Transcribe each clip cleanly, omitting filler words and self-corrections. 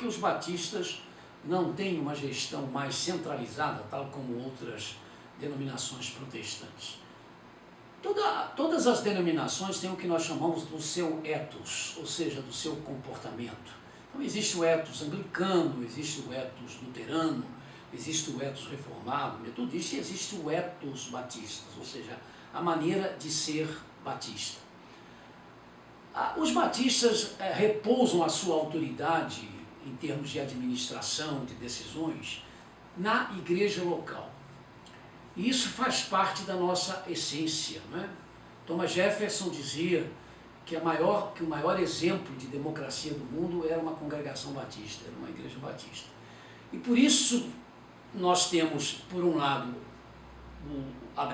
que os batistas não têm uma gestão mais centralizada, tal como outras denominações protestantes. Todas as denominações têm o que nós chamamos do seu ethos, ou seja, do seu comportamento. Então existe o ethos anglicano, existe o ethos luterano, existe o ethos reformado, metodista, e existe o ethos batista, ou seja, a maneira de ser batista. Os batistas repousam a sua autoridade em termos de administração, de decisões, na igreja local. E isso faz parte da nossa essência, não é? Thomas Jefferson dizia que o maior exemplo de democracia do mundo era uma congregação batista, era uma igreja batista. E por isso nós temos, por um lado,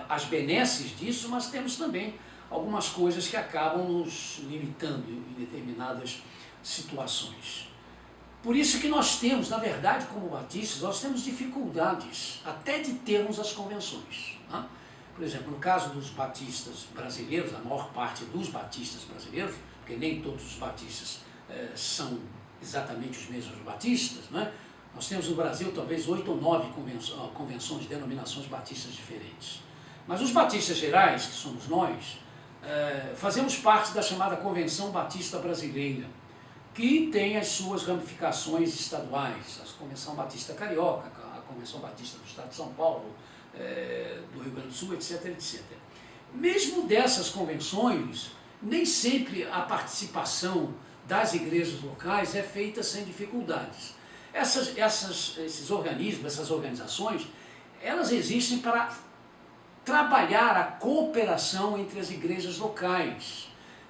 as benesses disso, mas temos também algumas coisas que acabam nos limitando em determinadas situações. Por isso que nós temos, na verdade, como batistas, nós temos dificuldades até de termos as convenções. Né? Por exemplo, no caso dos batistas brasileiros, a maior parte dos batistas brasileiros, porque nem todos os batistas são exatamente os mesmos batistas, né? Nós temos no Brasil talvez 8 ou 9 convenções, denominações batistas diferentes. Mas os batistas gerais, que somos nós, fazemos parte da chamada Convenção Batista Brasileira, que tem as suas ramificações estaduais, a Convenção Batista Carioca, a Convenção Batista do Estado de São Paulo, do Rio Grande do Sul, etc, etc. Mesmo dessas convenções, nem sempre a participação das igrejas locais é feita sem dificuldades. Esses organismos, essas organizações, elas existem para trabalhar a cooperação entre as igrejas locais.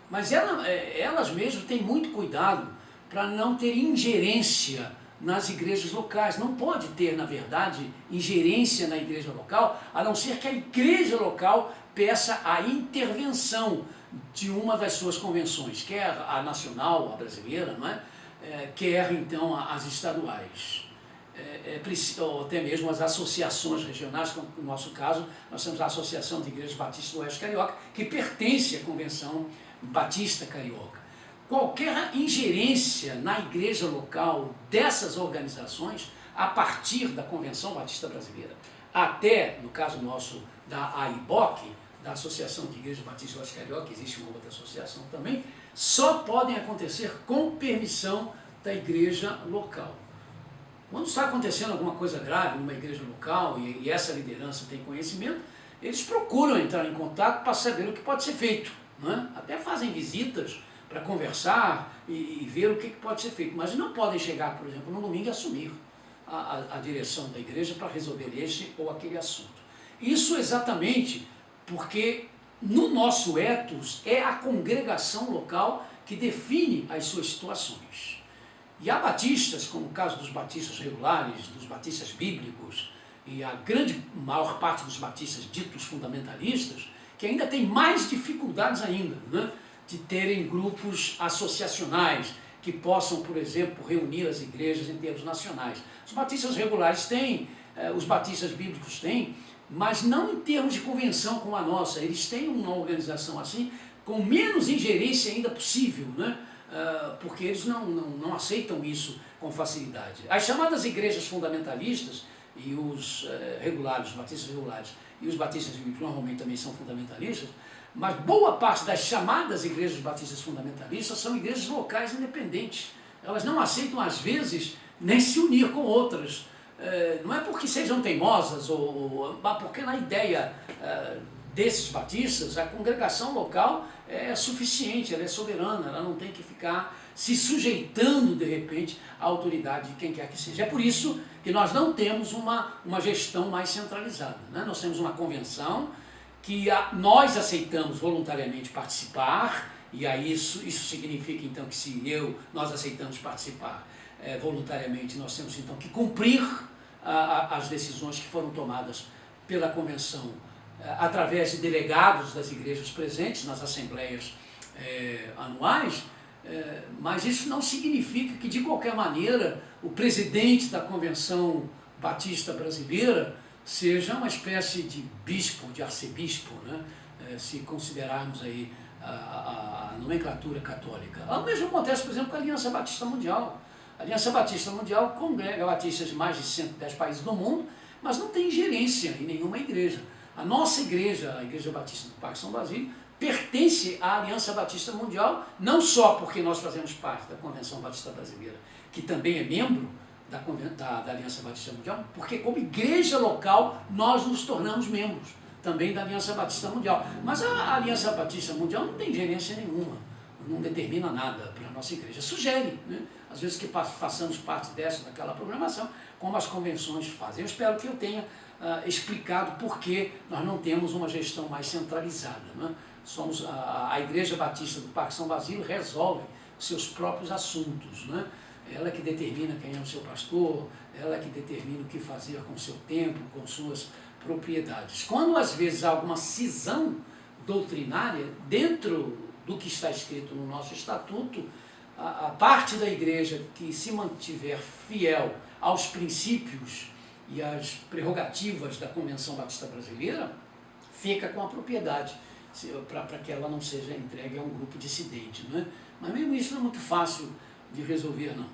Mas elas mesmas têm muito cuidado para não ter ingerência nas igrejas locais. Não pode ter, na verdade, ingerência na igreja local, a não ser que a igreja local peça a intervenção de uma das suas convenções, quer a nacional, a brasileira, não é? Quer então as estaduais. Ou até mesmo as associações regionais, como no nosso caso, nós temos a Associação de Igrejas Batistas do Oeste Carioca, que pertence à Convenção Batista Carioca. Qualquer ingerência na igreja local dessas organizações, a partir da Convenção Batista Brasileira, até, no caso nosso, da AIBOC, da Associação de Igrejas Batistas do Oeste Carioca, existe uma outra associação também, só podem acontecer com permissão da igreja local. Quando está acontecendo alguma coisa grave numa igreja local e essa liderança tem conhecimento, eles procuram entrar em contato para saber o que pode ser feito. Né? Até fazem visitas para conversar e ver o que pode ser feito. Mas não podem chegar, por exemplo, no domingo e assumir a direção da igreja para resolver este ou aquele assunto. Isso exatamente porque no nosso ethos é a congregação local que define as suas situações. E há batistas, como o caso dos batistas regulares, dos batistas bíblicos, e a maior parte dos batistas ditos fundamentalistas, que ainda tem mais dificuldades ainda, né, de terem grupos associacionais que possam, por exemplo, reunir as igrejas em termos nacionais. Os batistas regulares têm, os batistas bíblicos têm, mas não em termos de convenção como a nossa. Eles têm uma organização assim, com menos ingerência ainda possível, né? Porque eles não aceitam isso com facilidade. As chamadas igrejas fundamentalistas e os regulares, os batistas regulares e os batistas bíblicos normalmente também são fundamentalistas, mas boa parte das chamadas igrejas batistas fundamentalistas são igrejas locais independentes. Elas não aceitam, às vezes, nem se unir com outras. Não é porque sejam teimosas, mas porque na ideia desses batistas, a congregação local é suficiente, ela é soberana, ela não tem que ficar se sujeitando, de repente, à autoridade de quem quer que seja. É por isso que nós não temos uma gestão mais centralizada, né? Nós temos uma convenção que nós aceitamos voluntariamente participar, e aí isso significa então que se nós aceitamos participar voluntariamente, nós temos então que cumprir as decisões que foram tomadas pela convenção através de delegados das igrejas presentes nas assembleias anuais, mas isso não significa que de qualquer maneira o presidente da Convenção Batista Brasileira seja uma espécie de bispo, de arcebispo, né? Se considerarmos aí a nomenclatura católica. O mesmo acontece, por exemplo, com a Aliança Batista Mundial. A Aliança Batista Mundial congrega batistas de mais de 110 países do mundo, mas não tem gerência em nenhuma igreja. A nossa igreja, a Igreja Batista do Parque São Basílio, pertence à Aliança Batista Mundial, não só porque nós fazemos parte da Convenção Batista Brasileira, que também é membro da Aliança Batista Mundial, porque como igreja local nós nos tornamos membros também da Aliança Batista Mundial. Mas a Aliança Batista Mundial não tem gerência nenhuma, não determina nada para a nossa igreja. Sugere, né? Às vezes que façamos parte daquela programação, como as convenções fazem. Eu espero que eu tenha explicado por que nós não temos uma gestão mais centralizada, né? Somos a Igreja Batista do Parque São Basílio resolve os seus próprios assuntos, né? Ela que determina quem é o seu pastor, ela que determina o que fazer com o seu templo, com suas propriedades. Quando às vezes há alguma cisão doutrinária dentro do que está escrito no nosso estatuto, a parte da igreja que se mantiver fiel aos princípios e às prerrogativas da Convenção Batista Brasileira, fica com a propriedade, para que ela não seja entregue a um grupo dissidente, não é? Mas mesmo isso não é muito fácil de resolver, não.